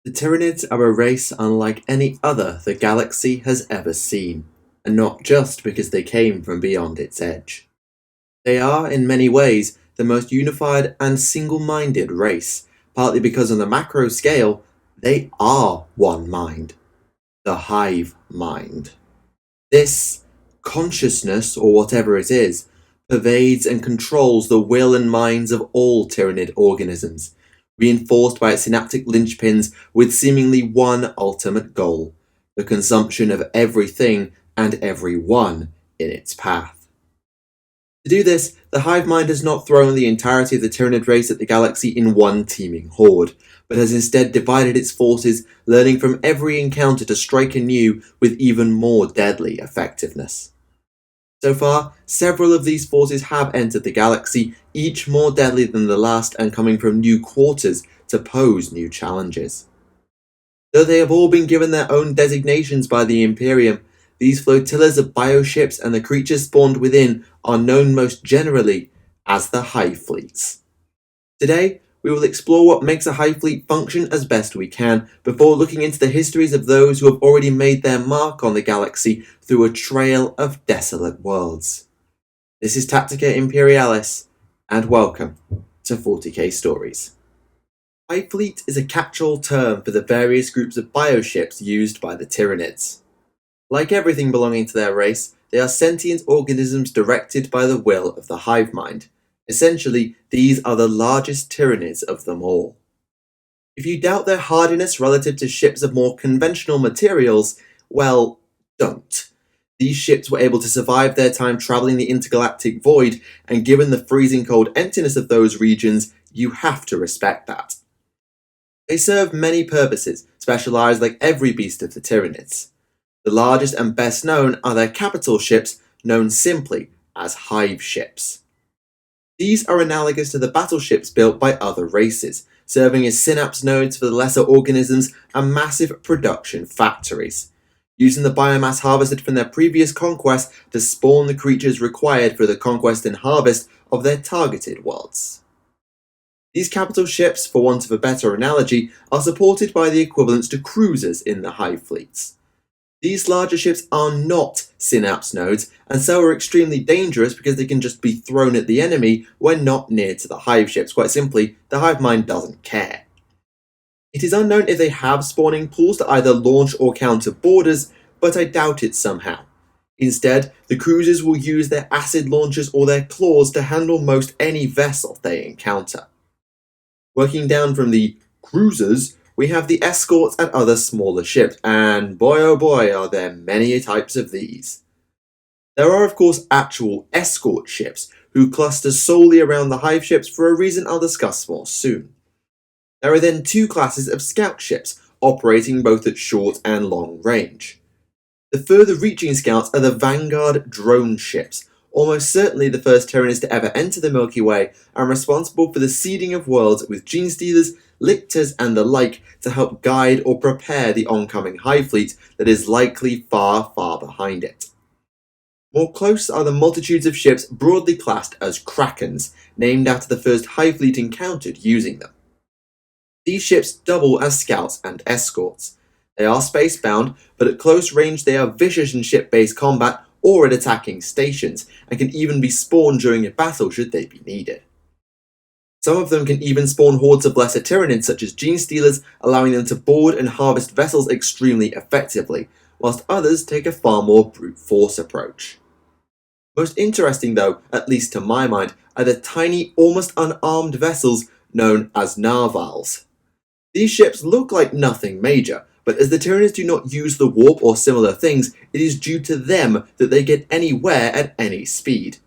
The Tyranids are a race unlike any other the galaxy has ever seen, and not just because they came from beyond its edge. They are, in many ways, the most unified and single-minded race, partly because on the macro scale, they are one mind. The Hive Mind. This consciousness, or whatever it is, pervades and controls the will and minds of all Tyranid organisms, reinforced by its synaptic linchpins with seemingly one ultimate goal: the consumption of everything and everyone in its path. To do this, the hive mind has not thrown the entirety of the Tyranid race at the galaxy in one teeming horde, but has instead divided its forces, learning from every encounter to strike anew with even more deadly effectiveness. So far, several of these forces have entered the galaxy, each more deadly than the last and coming from new quarters to pose new challenges. Though they have all been given their own designations by the Imperium, these flotillas of bioships and the creatures spawned within are known most generally as the Hive Fleets. Today, we will explore what makes a Hive Fleet function as best we can, before looking into the histories of those who have already made their mark on the galaxy through a trail of desolate worlds. This is Tactica Imperialis, and welcome to 40k Stories. Hive Fleet is a catch-all term for the various groups of bioships used by the Tyranids. Like everything belonging to their race, they are sentient organisms directed by the will of the hive mind. Essentially, these are the largest Tyranids of them all. If you doubt their hardiness relative to ships of more conventional materials, well, don't. These ships were able to survive their time travelling the intergalactic void, and given the freezing cold emptiness of those regions, you have to respect that. They serve many purposes, specialised like every beast of the Tyranids. The largest and best known are their capital ships, known simply as hive ships. These are analogous to the battleships built by other races, serving as synapse nodes for the lesser organisms and massive production factories, using the biomass harvested from their previous conquest to spawn the creatures required for the conquest and harvest of their targeted worlds. These capital ships, for want of a better analogy, are supported by the equivalents to cruisers in the Hive Fleets. These larger ships are not synapse nodes, and so are extremely dangerous because they can just be thrown at the enemy when not near to the hive ships. Quite simply, the hive mind doesn't care. It is unknown if they have spawning pools to either launch or counter boarders, but I doubt it somehow. Instead, the cruisers will use their acid launchers or their claws to handle most any vessel they encounter. Working down from the cruisers, we have the escorts and other smaller ships, and boy oh boy are there many types of these. There are of course actual escort ships, who cluster solely around the hive ships for a reason I'll discuss more soon. There are then two classes of scout ships, operating both at short and long range. The further reaching scouts are the vanguard drone ships, almost certainly the first Terranids to ever enter the Milky Way, and responsible for the seeding of worlds with gene stealers, lictors and the like to help guide or prepare the oncoming hive fleet that is likely far, far behind it. More close are the multitudes of ships broadly classed as Krakens, named after the first hive fleet encountered using them. These ships double as scouts and escorts. They are spacebound, but at close range they are vicious in ship-based combat or at attacking stations, and can even be spawned during a battle should they be needed. Some of them can even spawn hordes of lesser Tyranids such as gene stealers, allowing them to board and harvest vessels extremely effectively, whilst others take a far more brute force approach. Most interesting though, at least to my mind, are the tiny, almost unarmed vessels known as narvals. These ships look like nothing major, but as the Tyranids do not use the warp or similar things, it is due to them that they get anywhere at any speed.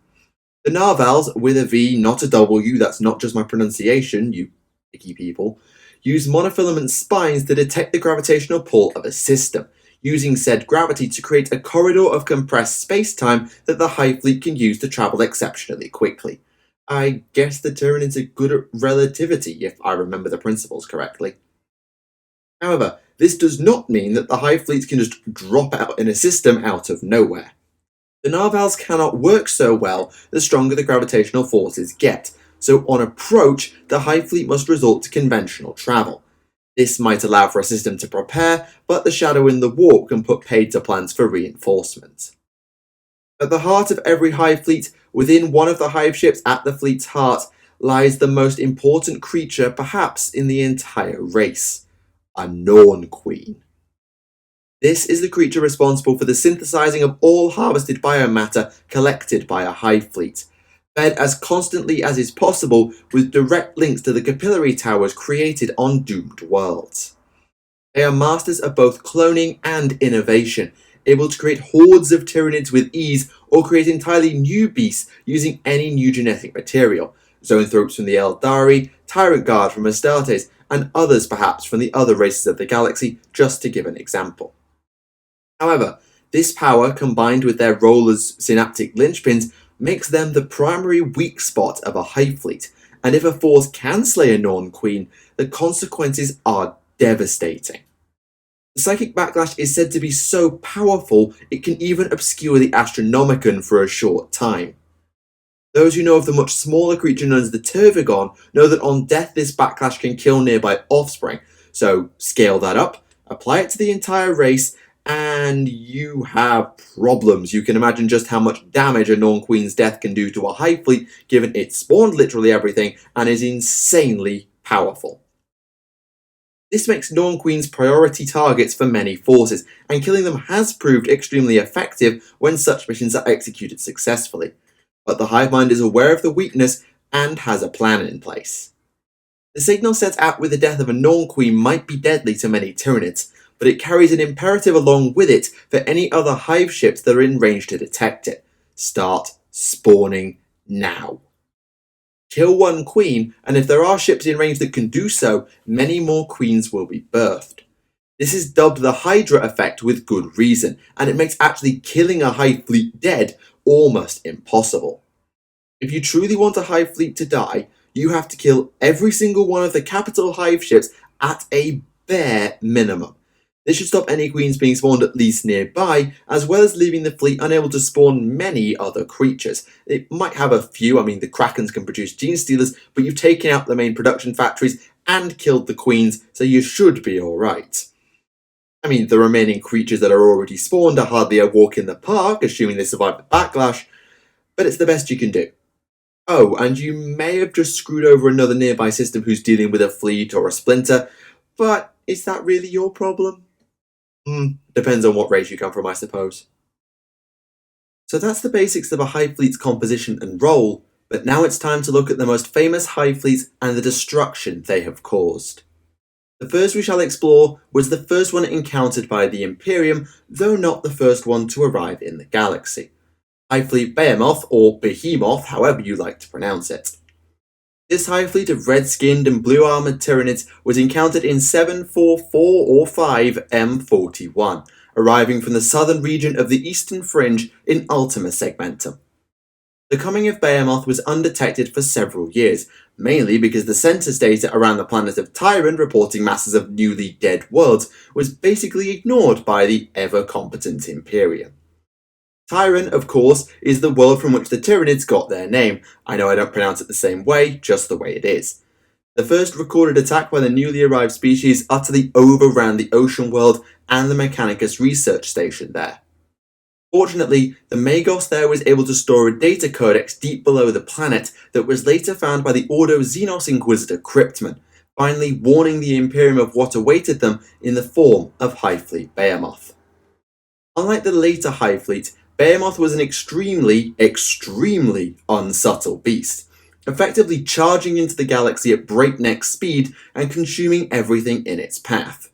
The narvals, with a V, not a W, that's not just my pronunciation, you picky people, use monofilament spines to detect the gravitational pull of a system, using said gravity to create a corridor of compressed space-time that the Hive Fleet can use to travel exceptionally quickly. I guess the Tyranids are good at relativity, if I remember the principles correctly. However, this does not mean that the Hive Fleets can just drop out in a system out of nowhere. The narvals cannot work so well the stronger the gravitational forces get, so on approach, the Hive Fleet must resort to conventional travel. This might allow for a system to prepare, but the shadow in the warp can put paid to plans for reinforcement. At the heart of every Hive fleet, within one of the Hive ships at the fleet's heart, lies the most important creature perhaps in the entire race, a Norn Queen. This is the creature responsible for the synthesizing of all harvested biomatter collected by a Hive fleet, fed as constantly as is possible with direct links to the capillary towers created on doomed worlds. They are masters of both cloning and innovation, able to create hordes of Tyranids with ease or create entirely new beasts using any new genetic material, zoanthropes from the Eldari, Tyrant Guard from Astartes, and others perhaps from the other races of the galaxy, just to give an example. However, this power, combined with their role as synaptic linchpins, makes them the primary weak spot of a Hive fleet, and if a force can slay a Norn Queen, the consequences are devastating. The psychic backlash is said to be so powerful it can even obscure the Astronomicon for a short time. Those who know of the much smaller creature known as the Tervigon know that on death this backlash can kill nearby offspring, so scale that up, apply it to the entire race, and you have problems. You can imagine just how much damage a Norn Queen's death can do to a Hive fleet, given it spawned literally everything and is insanely powerful. This makes Norn Queens priority targets for many forces, and killing them has proved extremely effective when such missions are executed successfully. But the Hive Mind is aware of the weakness and has a plan in place. The signal set out with the death of a Norn Queen might be deadly to many Tyranids, but it carries an imperative along with it for any other Hive ships that are in range to detect it. Start spawning now. Kill one queen, and if there are ships in range that can do so, many more queens will be birthed. This is dubbed the Hydra effect with good reason, and it makes actually killing a Hive fleet dead almost impossible. If you truly want a Hive fleet to die, you have to kill every single one of the capital Hive ships at a bare minimum. This should stop any queens being spawned at least nearby, as well as leaving the fleet unable to spawn many other creatures. It might have a few, the Krakens can produce gene stealers, but you've taken out the main production factories and killed the queens, so you should be alright. The remaining creatures that are already spawned are hardly a walk in the park, assuming they survive the backlash, but it's the best you can do. Oh, and you may have just screwed over another nearby system who's dealing with a fleet or a splinter, but is that really your problem? Depends on what race you come from, I suppose. So that's the basics of a Hive fleet's composition and role, but now it's time to look at the most famous Hive fleets and the destruction they have caused. The first we shall explore was the first one encountered by the Imperium, though not the first one to arrive in the galaxy. Hive Fleet Behemoth, or Behemoth, however you like to pronounce it. This Hive Fleet of red-skinned and blue-armoured Tyranids was encountered in 744 or 5 M41, arriving from the southern region of the eastern fringe in Ultima Segmentum. The coming of Behemoth was undetected for several years, mainly because the census data around the planet of Tyranid reporting masses of newly dead worlds was basically ignored by the ever-competent Imperium. Tyran, of course, is the world from which the Tyranids got their name. I know I don't pronounce it the same way, just the way it is. The first recorded attack by the newly arrived species utterly overran the ocean world and the Mechanicus research station there. Fortunately, the Magos there was able to store a data codex deep below the planet that was later found by the Ordo Xenos Inquisitor Cryptman, finally warning the Imperium of what awaited them in the form of Hive Fleet Behemoth. Unlike the later Hive Fleet, Behemoth was an extremely unsubtle beast, effectively charging into the galaxy at breakneck speed and consuming everything in its path.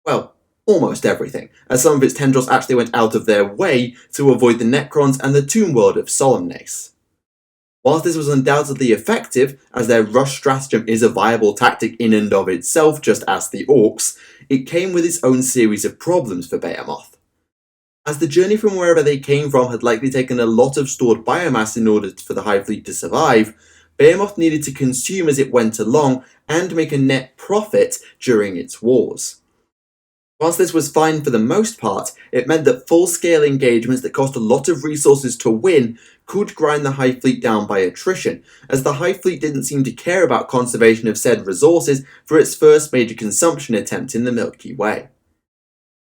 Well, almost everything, as some of its tendrils actually went out of their way to avoid the Necrons and the tomb world of Solemnes. Whilst this was undoubtedly effective, as their rush stratagem is a viable tactic in and of itself just as the Orcs, it came with its own series of problems for Behemoth. As the journey from wherever they came from had likely taken a lot of stored biomass in order for the Hive Fleet to survive, Behemoth needed to consume as it went along and make a net profit during its wars. Whilst this was fine for the most part, it meant that full-scale engagements that cost a lot of resources to win could grind the Hive Fleet down by attrition, as the Hive Fleet didn't seem to care about conservation of said resources for its first major consumption attempt in the Milky Way.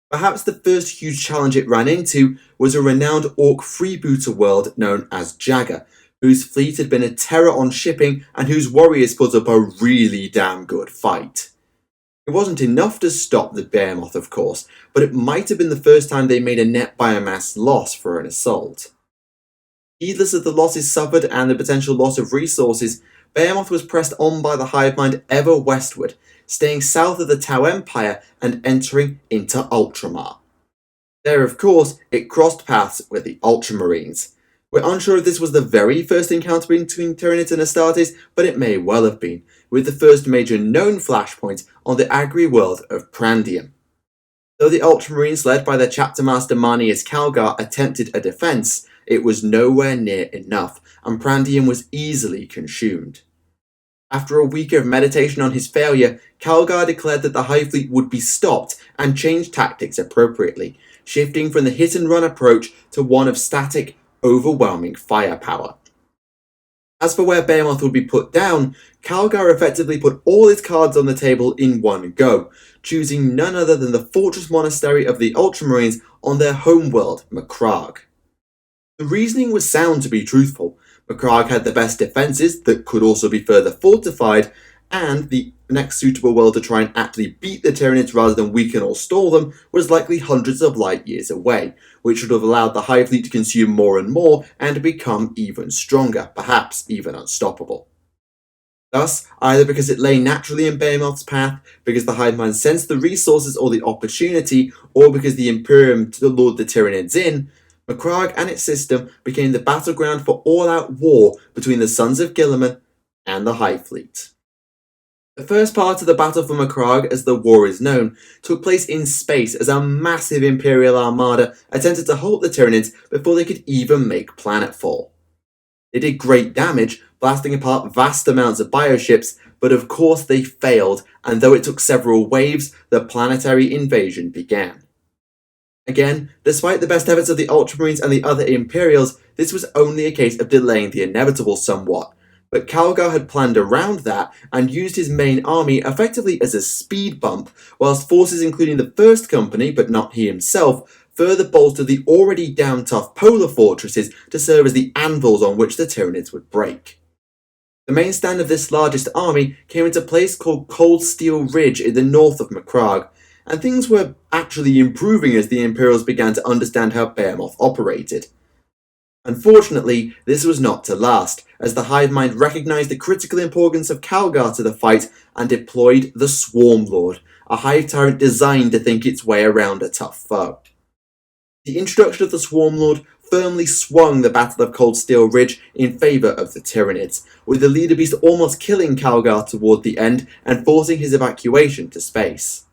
Perhaps the first huge challenge it ran into was a renowned Orc freebooter world known as Jagger, whose fleet had been a terror on shipping and whose warriors put up a really damn good fight. It wasn't enough to stop the Behemoth, of course, but it might have been the first time they made a net biomass loss for an assault. Heedless of the losses suffered and the potential loss of resources, Behemoth was pressed on by the hive mind ever westward, staying south of the Tau Empire and entering into Ultramar. There, of course, it crossed paths with the Ultramarines. We're unsure if this was the very first encounter between Tyranids and Astartes, but it may well have been, with the first major known flashpoint on the agri-world of Prandium. Though the Ultramarines led by their chapter master Marneus Calgar attempted a defence, it was nowhere near enough, and Prandium was easily consumed. After a week of meditation on his failure, Calgar declared that the Hive Fleet would be stopped and changed tactics appropriately, shifting from the hit-and-run approach to one of static, overwhelming firepower. As for where Behemoth would be put down, Calgar effectively put all his cards on the table in one go, choosing none other than the fortress monastery of the Ultramarines on their homeworld, Macragge. The reasoning was sound, to be truthful. Macragge had the best defences that could also be further fortified, and the next suitable world to try and actually beat the Tyranids rather than weaken or stall them was likely hundreds of light years away, which would have allowed the Hive Fleet to consume more and more and become even stronger, perhaps even unstoppable. Thus, either because it lay naturally in Behemoth's path, because the Hive Mind sensed the resources or the opportunity, or because the Imperium lured the Tyranids in, Macragge and its system became the battleground for all-out war between the Sons of Guilliman and the Hive Fleet. The first part of the battle for Macragge, as the war is known, took place in space as a massive Imperial armada attempted to halt the Tyranids before they could even make planetfall. They did great damage, blasting apart vast amounts of bioships, but of course they failed, and though it took several waves, the planetary invasion began. Again, despite the best efforts of the Ultramarines and the other Imperials, this was only a case of delaying the inevitable somewhat. But Calgar had planned around that and used his main army effectively as a speed bump, whilst forces including the First Company, but not he himself, further bolstered the already damn tough polar fortresses to serve as the anvils on which the Tyranids would break. The main stand of this largest army came into a place called Cold Steel Ridge in the north of Macragge, and things were actually improving as the Imperials began to understand how Behemoth operated. Unfortunately, this was not to last, as the Hive Mind recognised the critical importance of Calgar to the fight and deployed the Swarm Lord, a Hive Tyrant designed to think its way around a tough foe. The introduction of the Swarm Lord firmly swung the Battle of Cold Steel Ridge in favour of the Tyranids, with the leader beast almost killing Calgar toward the end and forcing his evacuation to space.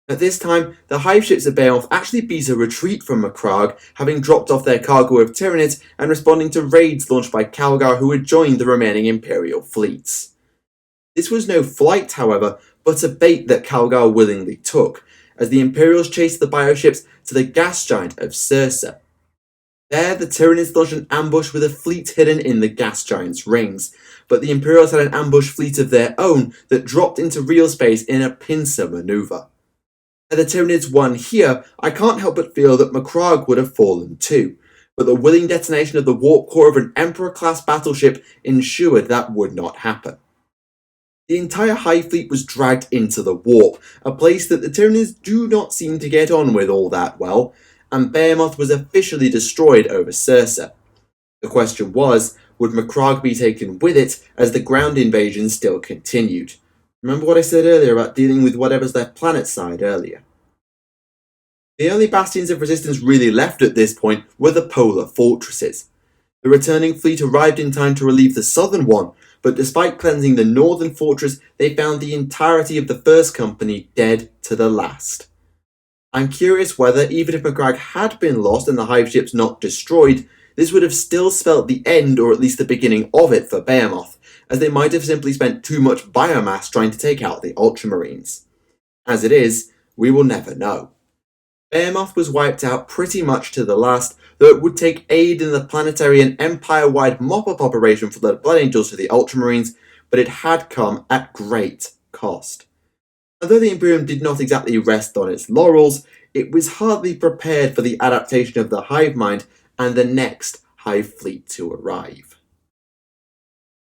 At this time, the hive ships of Behemoth actually beat a retreat from Macragge, having dropped off their cargo of Tyranids and responding to raids launched by Calgar who had joined the remaining Imperial fleets. This was no flight, however, but a bait that Calgar willingly took, as the Imperials chased the bioships to the gas giant of Circe. There, the Tyranids launched an ambush with a fleet hidden in the gas giant's rings, but the Imperials had an ambush fleet of their own that dropped into real space in a pincer manoeuvre. Had the Tyranids won here, I can't help but feel that Macragge would have fallen too, but the willing detonation of the warp core of an Emperor-class battleship ensured that would not happen. The entire Hive Fleet was dragged into the warp, a place that the Tyranids do not seem to get on with all that well, and Behemoth was officially destroyed over Circe. The question was, would Macragge be taken with it as the ground invasion still continued? Remember what I said earlier about dealing with whatever's left planet side earlier. The only bastions of resistance really left at this point were the polar fortresses. The returning fleet arrived in time to relieve the southern one, but despite cleansing the northern fortress, they found the entirety of the First Company dead to the last. I'm curious whether, even if Macragge had been lost and the hive ships not destroyed, this would have still spelt the end or at least the beginning of it for Behemoth, as they might have simply spent too much biomass trying to take out the Ultramarines. As it is, We will never know. Behemoth was wiped out pretty much to the last, though it would take aid in the planetary and empire-wide mop-up operation for the Blood Angels to the Ultramarines, but it had come at great cost. Although the Imperium did not exactly rest on its laurels, it was hardly prepared for the adaptation of the hive mind and the next Hive Fleet to arrive.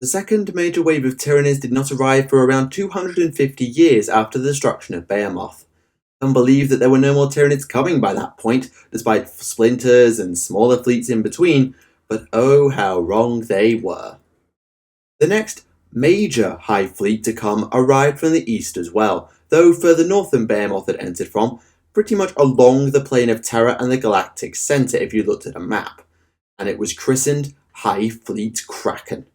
The second major wave of Tyranids did not arrive for around 250 years after the destruction of Behemoth. Some believed that there were no more Tyranids coming by that point, despite splinters and smaller fleets in between, but oh how wrong they were. The next major Hive Fleet to come arrived from the east as well, though further north than Behemoth had entered from, pretty much along the plane of Terra and the galactic centre if you looked at a map, and it was christened Hive Fleet Kraken.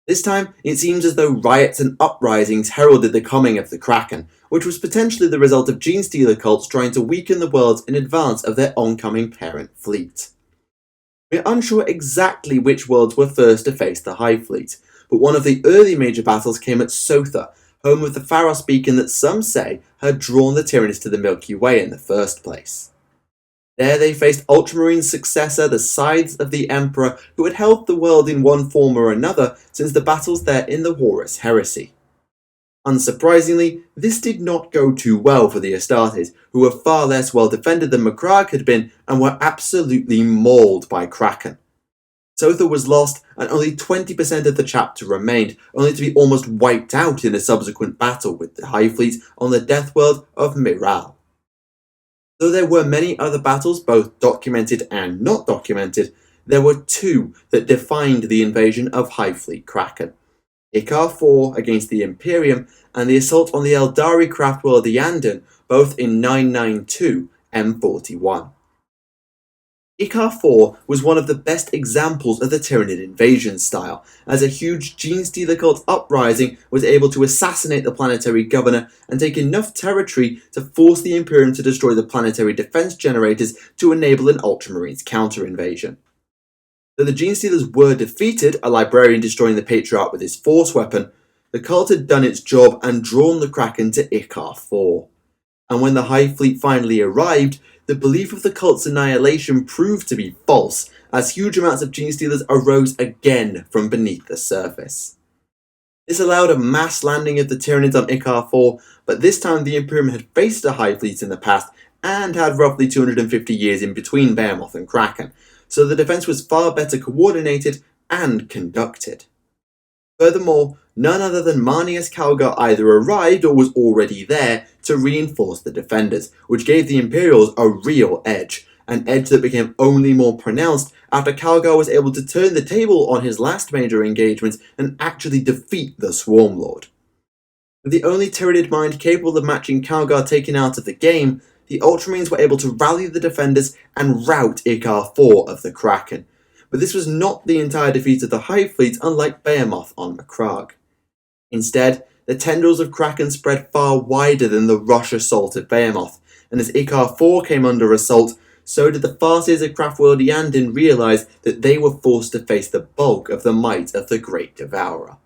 This time, it seems as though riots and uprisings heralded the coming of the Kraken, which was potentially the result of Genestealer cults trying to weaken the worlds in advance of their oncoming parent fleet. We are unsure exactly which worlds were first to face the Hive Fleet, but one of the early major battles came at Sotha, home of the Pharos beacon that some say had drawn the Tyranids to the Milky Way in the first place. There they faced Ultramarines' successor, the Scythes of the Emperor, who had held the world in one form or another since the battles there in the Horus Heresy. Unsurprisingly, this did not go too well for the Astartes, who were far less well defended than Macragge had been and were absolutely mauled by Kraken. Sotha was lost and only 20% of the chapter remained, only to be almost wiped out in a subsequent battle with the Hive Fleet on the death world of Miral. Though there were many other battles, both documented and not documented, there were two that defined the invasion of Hive Fleet Kraken. Ikar IV against the Imperium and the assault on the Eldari craft world Yandon, both in 992 M41. Ikar IV was one of the best examples of the Tyranid invasion style, as a huge Genestealer cult uprising was able to assassinate the planetary governor and take enough territory to force the Imperium to destroy the planetary defense generators to enable an Ultramarines counter-invasion. Though the Genestealers were defeated, a librarian destroying the Patriarch with his force weapon, the cult had done its job and drawn the Kraken to Ikar IV. And when the Hive Fleet finally arrived, the belief of the cult's annihilation proved to be false, as huge amounts of Genestealers arose again from beneath the surface. This allowed a mass landing of the Tyranids on Ikar IV, but this time the Imperium had faced a Hive Fleet in the past and had roughly 250 years in between Behemoth and Kraken, so the defense was far better coordinated and conducted. Furthermore, none other than Marneus Calgar either arrived or was already there to reinforce the defenders, which gave the Imperials a real edge, an edge that became only more pronounced after Calgar was able to turn the table on his last major engagement and actually defeat the Swarmlord. With the only Tyranid mind capable of matching Calgar taken out of the game, the Ultramarines were able to rally the defenders and rout Ikar IV of the Kraken. But this was not the entire defeat of the Hive Fleet, unlike Behemoth on Macragge. Instead, the tendrils of Kraken spread far wider than the rush assault of Behemoth, and as Ikar IV came under assault, so did the Farseers of Craftworld Yandon realise that they were forced to face the bulk of the might of the Great Devourer.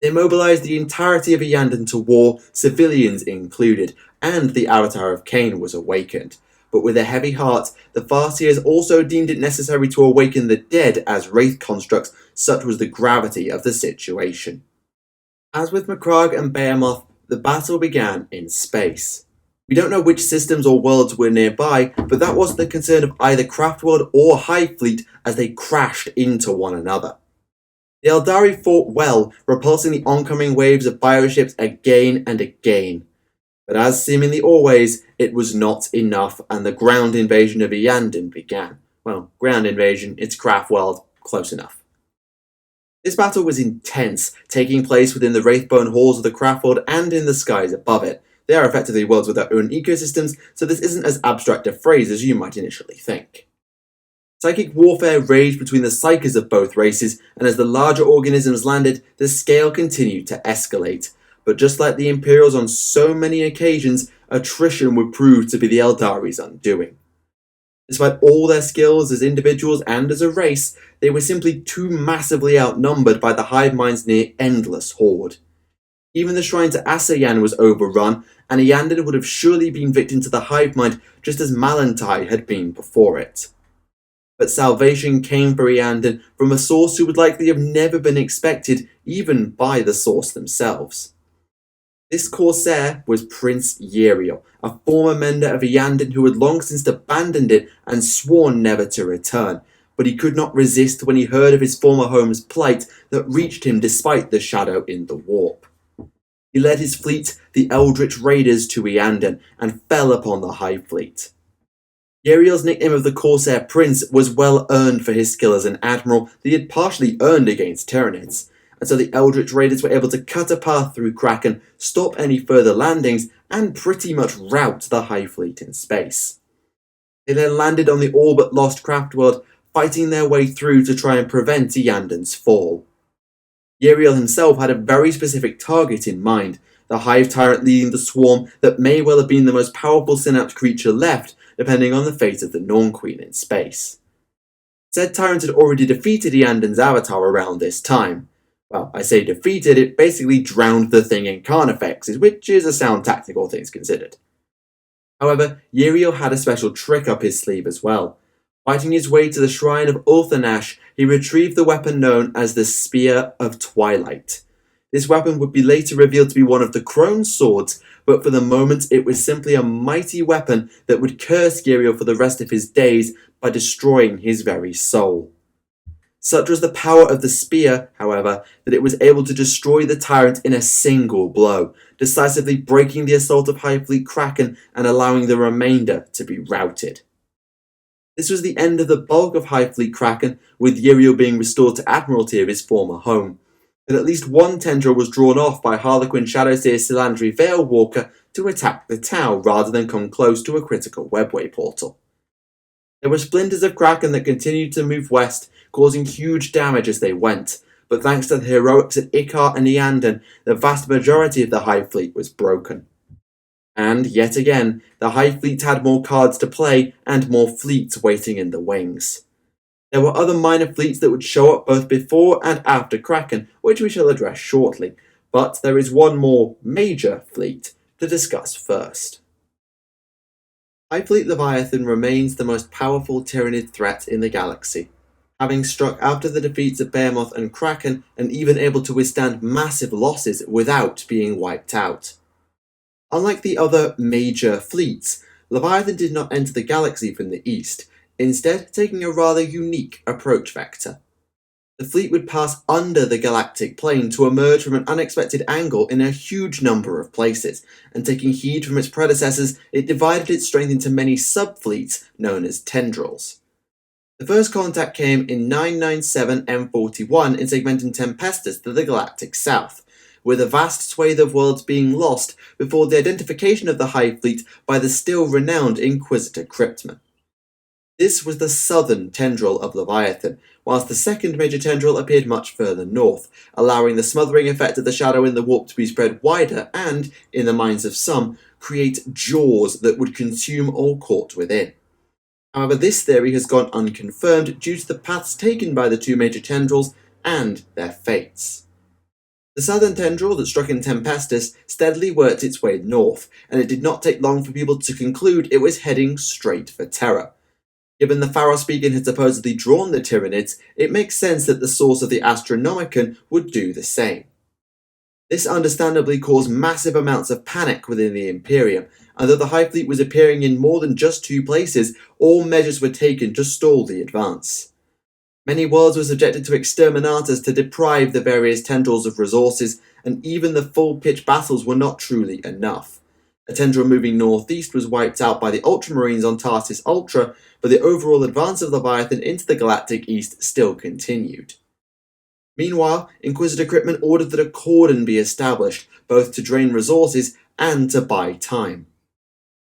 They mobilised the entirety of Yandon to war, civilians included, and the Avatar of Cain was awakened. But with a heavy heart, the Farseers also deemed it necessary to awaken the dead as wraith constructs, such was the gravity of the situation. As with Macragge and Behemoth, the battle began in space. We don't know which systems or worlds were nearby, but that wasn't the concern of either Craftworld or Hive Fleet as they crashed into one another. The Eldari fought well, repulsing the oncoming waves of bioships again and again. But as seemingly always, it was not enough, and the ground invasion of Yandon began. Well, ground invasion, it's Craftworld, close enough. This battle was intense, taking place within the Wraithbone halls of the Craftworld and in the skies above it. They are effectively worlds with their own ecosystems, so this isn't as abstract a phrase as you might initially think. Psychic warfare raged between the psykers of both races, and as the larger organisms landed, the scale continued to escalate. But just like the Imperials on so many occasions, attrition would prove to be the Eldari's undoing. Despite all their skills as individuals and as a race, they were simply too massively outnumbered by the hive mind's near endless horde. Even the shrine to Asayan was overrun, and Iyanden would have surely been victim to the hive mind just as Malantai had been before it. But salvation came for Iyanden from a source who would likely have never been expected even by the source themselves. This corsair was Prince Yeriel, a former member of Iyanden who had long since abandoned it and sworn never to return, but he could not resist when he heard of his former home's plight that reached him despite the shadow in the warp. He led his fleet, the Eldritch Raiders, to Iyanden and fell upon the Hive Fleet. Yeriel's nickname of the Corsair Prince was well earned for his skill as an admiral that he had partially earned against Tyranids, and so the Eldritch Raiders were able to cut a path through Kraken, stop any further landings, and pretty much rout the Hive Fleet in space. They then landed on the all but lost craft world, fighting their way through to try and prevent Iyanden's fall. Yeriel himself had a very specific target in mind, the Hive Tyrant leading the swarm that may well have been the most powerful synapse creature left, depending on the fate of the Norn Queen in space. Said Tyrant had already defeated Iyanden's avatar around this time. Well, I say defeated, it basically drowned the thing in Carnifexes, which is a sound tactic all things considered. However, Yeriel had a special trick up his sleeve as well. Fighting his way to the shrine of Ulthanash, he retrieved the weapon known as the Spear of Twilight. This weapon would be later revealed to be one of the Crone's swords, but for the moment it was simply a mighty weapon that would curse Yeriel for the rest of his days by destroying his very soul. Such was the power of the spear, however, that it was able to destroy the tyrant in a single blow, decisively breaking the assault of Hive Fleet Kraken and allowing the remainder to be routed. This was the end of the bulk of Hive Fleet Kraken, with Yeriel being restored to Admiralty of his former home. But at least one tendril was drawn off by Harlequin Shadowseer Silandri Veilwalker to attack the Tau rather than come close to a critical webway portal. There were splinters of Kraken that continued to move west, causing huge damage as they went, but thanks to the heroics at Ikar and Iyanden, the vast majority of the Hive Fleet was broken. And, yet again, the Hive Fleet had more cards to play and more fleets waiting in the wings. There were other minor fleets that would show up both before and after Kraken, which we shall address shortly, but there is one more major fleet to discuss first. Hive Fleet Leviathan remains the most powerful Tyranid threat in the galaxy, having struck after the defeats of Behemoth and Kraken and even able to withstand massive losses without being wiped out. Unlike the other major fleets, Leviathan did not enter the galaxy from the east, instead taking a rather unique approach vector. The fleet would pass under the galactic plane to emerge from an unexpected angle in a huge number of places, and taking heed from its predecessors, it divided its strength into many sub-fleets known as tendrils. The first contact came in 997 M41 in Segmentum Tempestus to the galactic south, with a vast swathe of worlds being lost before the identification of the Hive Fleet by the still renowned Inquisitor Cryptman. This was the southern tendril of Leviathan, whilst the second major tendril appeared much further north, allowing the smothering effect of the shadow in the warp to be spread wider and, in the minds of some, create jaws that would consume all caught within. However, this theory has gone unconfirmed due to the paths taken by the two major tendrils and their fates. The southern tendril that struck in Tempestus steadily worked its way north, and it did not take long for people to conclude it was heading straight for Terra. Given the Pharos beacon had supposedly drawn the Tyranids, it makes sense that the source of the Astronomicon would do the same. This understandably caused massive amounts of panic within the Imperium, and though the Hive Fleet was appearing in more than just two places, all measures were taken to stall the advance. Many worlds were subjected to exterminatus to deprive the various tendrils of resources, and even the full-pitch battles were not truly enough. A tendril moving northeast was wiped out by the Ultramarines on Tarsis Ultra, but the overall advance of Leviathan into the galactic east still continued. Meanwhile, Inquisitor Cryptman ordered that a cordon be established, both to drain resources and to buy time.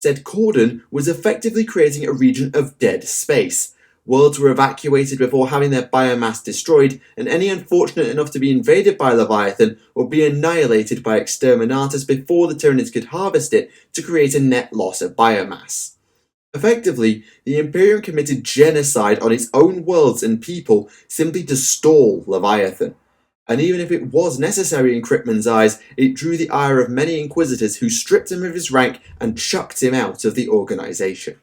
Said cordon was effectively creating a region of dead space. Worlds were evacuated before having their biomass destroyed, and any unfortunate enough to be invaded by Leviathan would be annihilated by exterminatus before the Tyranids could harvest it to create a net loss of biomass. Effectively, the Imperium committed genocide on its own worlds and people simply to stall Leviathan. And even if it was necessary in Crippman's eyes, it drew the ire of many Inquisitors who stripped him of his rank and chucked him out of the organisation.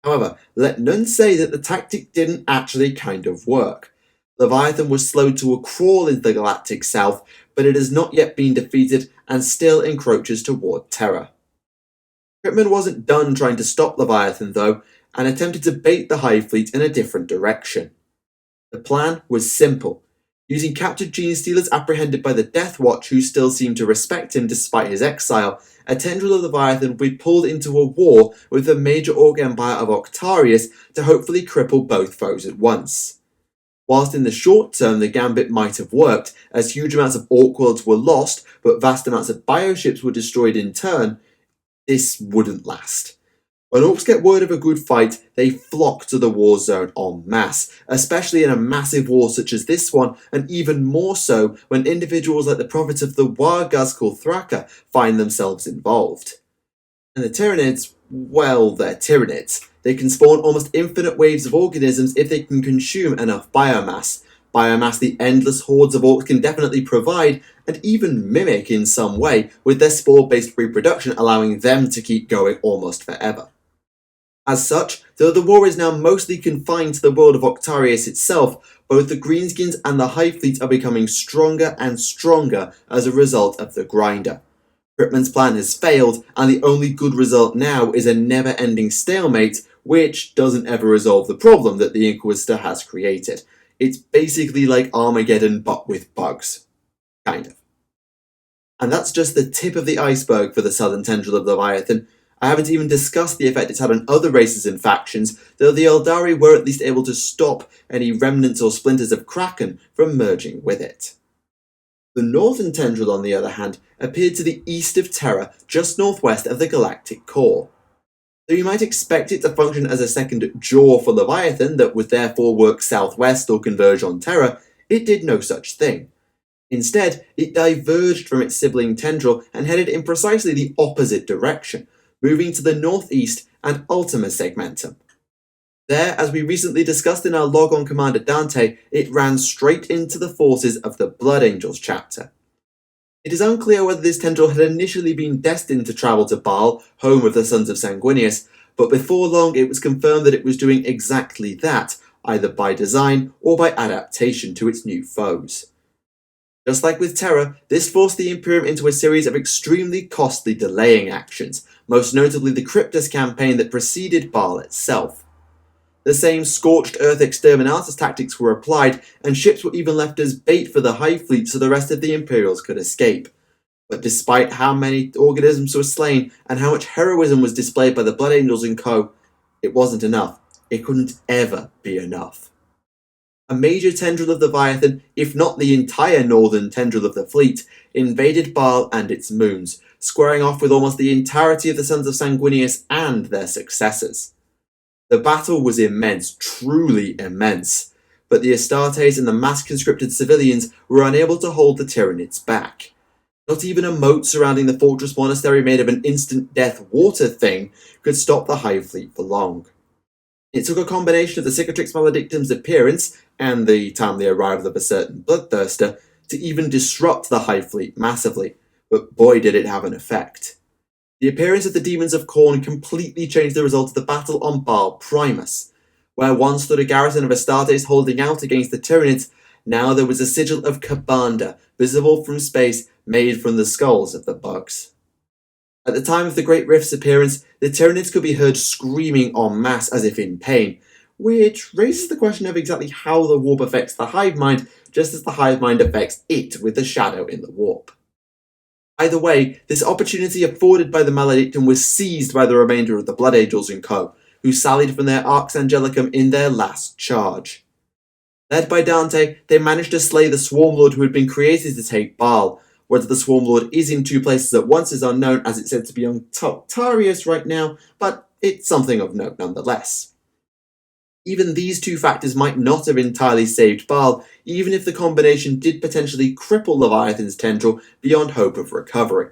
However, let none say that the tactic didn't actually kind of work. Leviathan was slowed to a crawl into the galactic south, but it has not yet been defeated and still encroaches toward Terra. Crippman wasn't done trying to stop Leviathan though, and attempted to bait the Hive Fleet in a different direction. The plan was simple. Using captured gene stealers apprehended by the Death Watch who still seemed to respect him despite his exile, a tendril of Leviathan would be pulled into a war with the major orc empire of Octarius to hopefully cripple both foes at once. Whilst in the short term the gambit might have worked, as huge amounts of orc worlds were lost but vast amounts of bioships were destroyed in turn, this wouldn't last. When orcs get word of a good fight, they flock to the war zone en masse, especially in a massive war such as this one, and even more so when individuals like the Prophet of the Wargas called Thraka find themselves involved. And the Tyranids, well, they're Tyranids. They can spawn almost infinite waves of organisms if they can consume enough biomass. Biomass the endless hordes of orcs can definitely provide, and even mimic in some way, with their spore-based reproduction allowing them to keep going almost forever. As such, though the war is now mostly confined to the world of Octarius itself, both the Greenskins and the Hive Fleets are becoming stronger and stronger as a result of the grinder. Crippman's plan has failed, and the only good result now is a never-ending stalemate, which doesn't ever resolve the problem that the Inquisitor has created. It's basically like Armageddon but with bugs. Kind of. And that's just the tip of the iceberg for the southern tendril of Leviathan. I haven't even discussed the effect it's had on other races and factions, though the Eldari were at least able to stop any remnants or splinters of Kraken from merging with it. The northern tendril, on the other hand, appeared to the east of Terra, just northwest of the galactic core. Though you might expect it to function as a second jaw for Leviathan that would therefore work southwest or converge on Terra, it did no such thing. Instead, it diverged from its sibling tendril and headed in precisely the opposite direction, moving to the northeast and Ultima Segmentum. There, as we recently discussed in our log on Commander Dante, it ran straight into the forces of the Blood Angels chapter. It is unclear whether this tendril had initially been destined to travel to Baal, home of the Sons of Sanguinius, but before long it was confirmed that it was doing exactly that, either by design or by adaptation to its new foes. Just like with Terra, this forced the Imperium into a series of extremely costly delaying actions, most notably the Cryptus campaign that preceded Baal itself. The same scorched earth exterminatus tactics were applied, and ships were even left as bait for the Hive Fleet so the rest of the Imperials could escape. But despite how many organisms were slain and how much heroism was displayed by the Blood Angels and co., it wasn't enough. It couldn't ever be enough. A major tendril of Leviathan, if not the entire northern tendril of the fleet, invaded Baal and its moons, squaring off with almost the entirety of the Sons of Sanguinius and their successors. The battle was immense, truly immense, but the Astartes and the mass-conscripted civilians were unable to hold the Tyranids back. Not even a moat surrounding the fortress monastery made of an instant death water thing could stop the Hive Fleet for long. It took a combination of the Cicatrix Maledictum's appearance and the timely arrival of a certain bloodthirster to even disrupt the Hive Fleet massively, but boy did it have an effect. The appearance of the Demons of Khorne completely changed the result of the battle on Baal Primus. Where once stood a garrison of Astartes holding out against the Tyranids, now there was a sigil of Kabanda, visible from space, made from the skulls of the bugs. At the time of the Great Rift's appearance, the Tyranids could be heard screaming en masse as if in pain, which raises the question of exactly how the warp affects the hive mind, just as the hive mind affects it with the shadow in the warp. Either way, this opportunity afforded by the Maledictum was seized by the remainder of the Blood Angels and co., who sallied from their Arx Angelicum in their last charge. Led by Dante, they managed to slay the Swarmlord who had been created to take Baal. Whether the Swarmlord is in two places at once is unknown, as it's said to be on Tartarius right now, but it's something of note nonetheless. Even these two factors might not have entirely saved Baal, even if the combination did potentially cripple Leviathan's tendril beyond hope of recovery.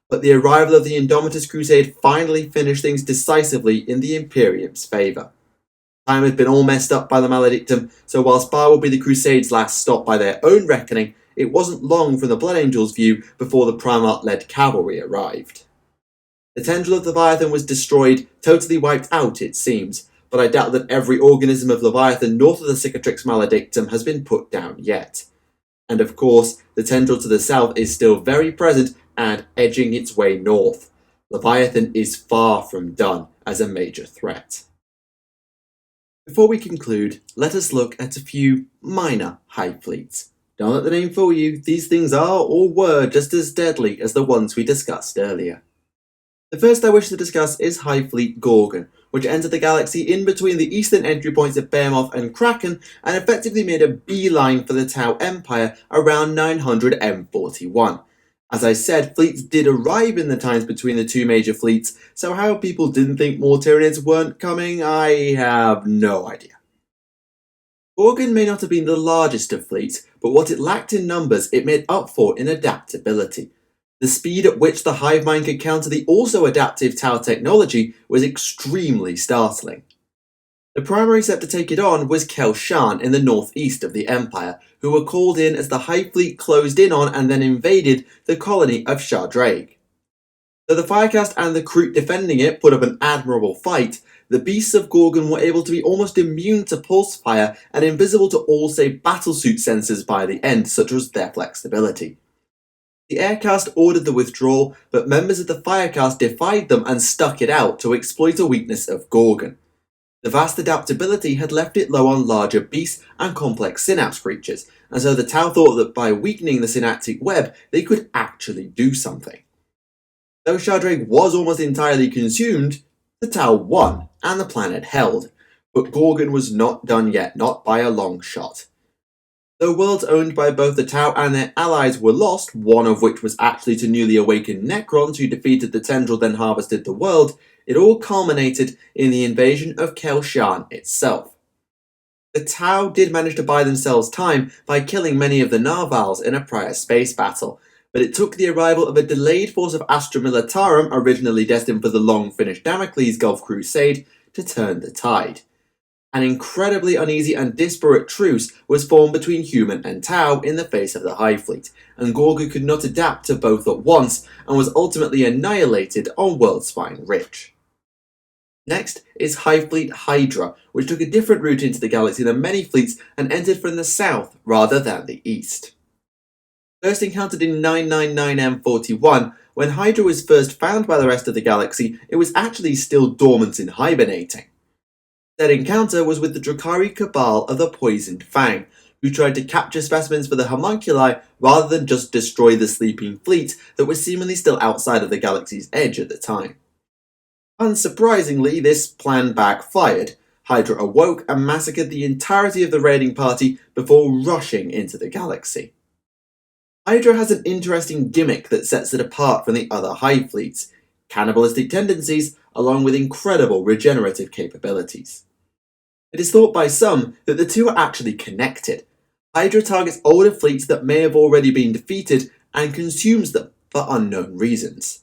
But the arrival of the Indomitus Crusade finally finished things decisively in the Imperium's favour. Time had been all messed up by the Maledictum, so whilst Baal would be the Crusade's last stop by their own reckoning, it wasn't long from the Blood Angels' view before the Primarch-led cavalry arrived. The tendril of Leviathan was destroyed, totally wiped out it seems, but I doubt that every organism of Leviathan north of the Cicatrix Maledictum has been put down yet. And of course, the tendril to the south is still very present and edging its way north. Leviathan is far from done as a major threat. Before we conclude, let us look at a few minor Hive Fleets. Don't let the name fool you, these things are or were just as deadly as the ones we discussed earlier. The first I wish to discuss is Hive Fleet Gorgon, which entered the galaxy in between the eastern entry points of Behemoth and Kraken and effectively made a beeline for the Tau Empire around 900 M41. As I said, fleets did arrive in the times between the two major fleets, so how people didn't think more Tyranids weren't coming, I have no idea. Gorgon may not have been the largest of fleets, but what it lacked in numbers it made up for in adaptability. The speed at which the hive mind could counter the also adaptive Tau technology was extremely startling. The primary set to take it on was Kel-Shan in the northeast of the Empire, who were called in as the Hive Fleet closed in on and then invaded the colony of Shadrag. Though the Firecast and the Kroot defending it put up an admirable fight, the beasts of Gorgon were able to be almost immune to pulse fire and invisible to all save battlesuit sensors by the end, such was their flexibility. The Aircast ordered the withdrawal, but members of the Firecast defied them and stuck it out to exploit a weakness of Gorgon. The vast adaptability had left it low on larger beasts and complex synapse creatures, and so the Tau thought that by weakening the synaptic web, they could actually do something. Though Shadrag was almost entirely consumed, the Tau won, and the planet held, but Gorgon was not done yet, not by a long shot. Though worlds owned by both the Tau and their allies were lost, one of which was actually to newly awakened Necrons who defeated the Tendril then harvested the world, it all culminated in the invasion of Kel-Shan itself. The Tau did manage to buy themselves time by killing many of the Narvals in a prior space battle, but it took the arrival of a delayed force of Astra Militarum, originally destined for the long-finished Damocles Gulf Crusade, to turn the tide. An incredibly uneasy and disparate truce was formed between human and Tau in the face of the Hive Fleet, and Gorgon could not adapt to both at once and was ultimately annihilated on Worldspine Ridge. Next is Hive Fleet Hydra, which took a different route into the galaxy than many fleets and entered from the south rather than the east. First encountered in 999 M41, when Hydra was first found by the rest of the galaxy, it was actually still dormant and hibernating. Their encounter was with the Drakari Cabal of the Poisoned Fang, who tried to capture specimens for the homunculi rather than just destroy the sleeping fleet that was seemingly still outside of the galaxy's edge at the time. Unsurprisingly, this plan backfired. Hydra awoke and massacred the entirety of the raiding party before rushing into the galaxy. Hydra has an interesting gimmick that sets it apart from the other Hive Fleets: cannibalistic tendencies along with incredible regenerative capabilities. It is thought by some that the two are actually connected. Hydra targets older fleets that may have already been defeated and consumes them for unknown reasons.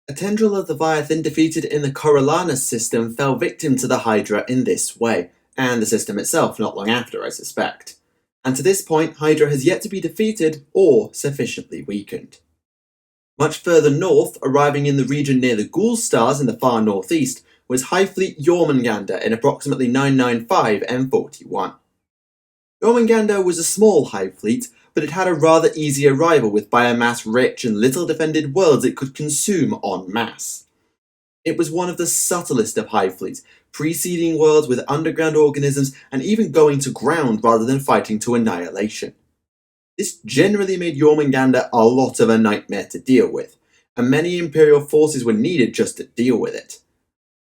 A tendril of Leviathan defeated in the Coriolanus system fell victim to the Hydra in this way, and the system itself not long after, I suspect. And to this point, Hydra has yet to be defeated or sufficiently weakened. Much further north, arriving in the region near the Ghoul Stars in the far northeast, was Hive Fleet Jormungandr in approximately 995 M41. Jormungandr was a small Hive Fleet, but it had a rather easy arrival with biomass-rich and little-defended worlds it could consume en masse. It was one of the subtlest of Hive Fleets, preceding worlds with underground organisms and even going to ground rather than fighting to annihilation. This generally made Jormungandr a lot of a nightmare to deal with, and many Imperial forces were needed just to deal with it.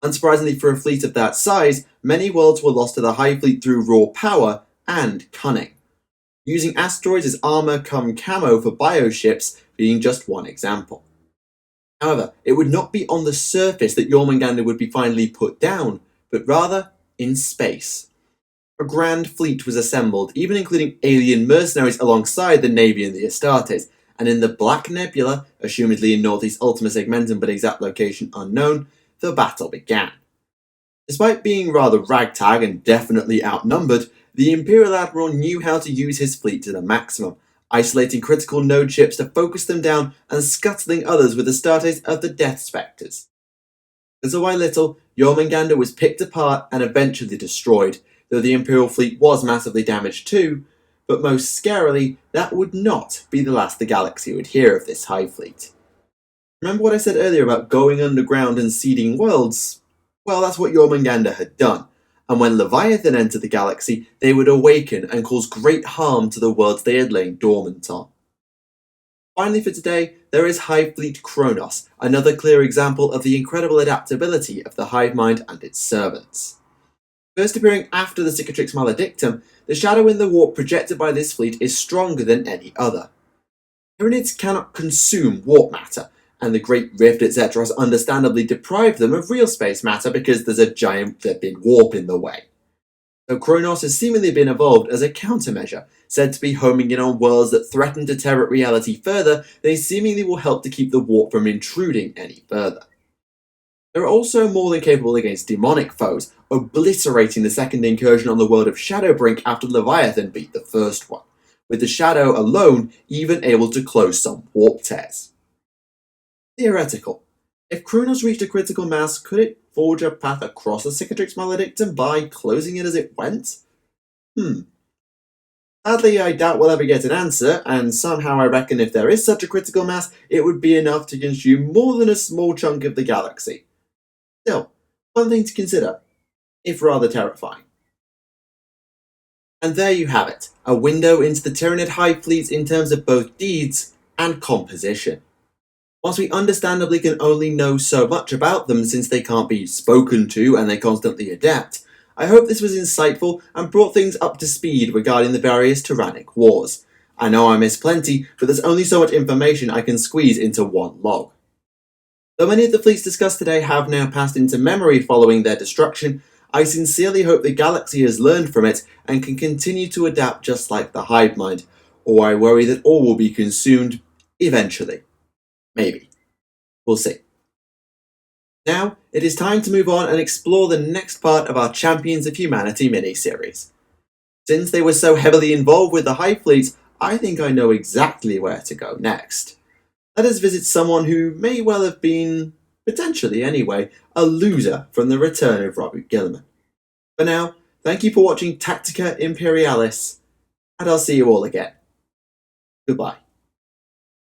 Unsurprisingly for a fleet of that size, many worlds were lost to the Hive Fleet through raw power and cunning. Using asteroids as armor cum camo for bioships being just one example. However, it would not be on the surface that Jormungandr would be finally put down, but rather in space. A grand fleet was assembled, even including alien mercenaries alongside the Navy and the Astartes, and in the Black Nebula, assumedly in northeast Ultima Segmentum but exact location unknown, the battle began. Despite being rather ragtag and definitely outnumbered, the Imperial Admiral knew how to use his fleet to the maximum, isolating critical node ships to focus them down and scuttling others with the startates of the Death Spectres. Little by little, Jormungandr was picked apart and eventually destroyed, though the Imperial fleet was massively damaged too, but most scarily, that would not be the last the galaxy would hear of this Hive Fleet. Remember what I said earlier about going underground and seeding worlds? Well, that's what Jormungandr had done, and when Leviathan entered the galaxy, they would awaken and cause great harm to the worlds they had lain dormant on. Finally for today, there is Hive Fleet Kronos, another clear example of the incredible adaptability of the hive mind and its servants. First appearing after the Cicatrix Maledictum, the shadow in the warp projected by this fleet is stronger than any other. Tyranids cannot consume warp matter, and the Great Rift etc. has understandably deprived them of real space matter because there's a giant flipping warp in the way. So Kronos has seemingly been evolved as a countermeasure, said to be homing in on worlds that threaten to tear at reality further. They seemingly will help to keep the warp from intruding any further. They're also more than capable against demonic foes, obliterating the second incursion on the world of Shadowbrink after Leviathan beat the first one, with the Shadow alone even able to close some warp tears. Theoretical. If Kronos reached a critical mass, could it forge a path across the Cicatrix Maledictum by closing it as it went? Sadly, I doubt we'll ever get an answer, and somehow I reckon if there is such a critical mass, it would be enough to consume more than a small chunk of the galaxy. Still, one thing to consider, if rather terrifying. And there you have it, a window into the Tyranid Hive Fleets in terms of both deeds and composition. Whilst we understandably can only know so much about them since they can't be spoken to and they constantly adapt, I hope this was insightful and brought things up to speed regarding the various tyrannic wars. I know I missed plenty, but there's only so much information I can squeeze into one log. Though many of the fleets discussed today have now passed into memory following their destruction, I sincerely hope the galaxy has learned from it and can continue to adapt just like the hive mind, or I worry that all will be consumed eventually. Maybe. We'll see. Now, it is time to move on and explore the next part of our Champions of Humanity mini-series. Since they were so heavily involved with the Hive Fleets, I think I know exactly where to go next. Let us visit someone who may well have been, potentially anyway, a loser from the return of Robert Gilman. For now, thank you for watching Tactica Imperialis, and I'll see you all again. Goodbye.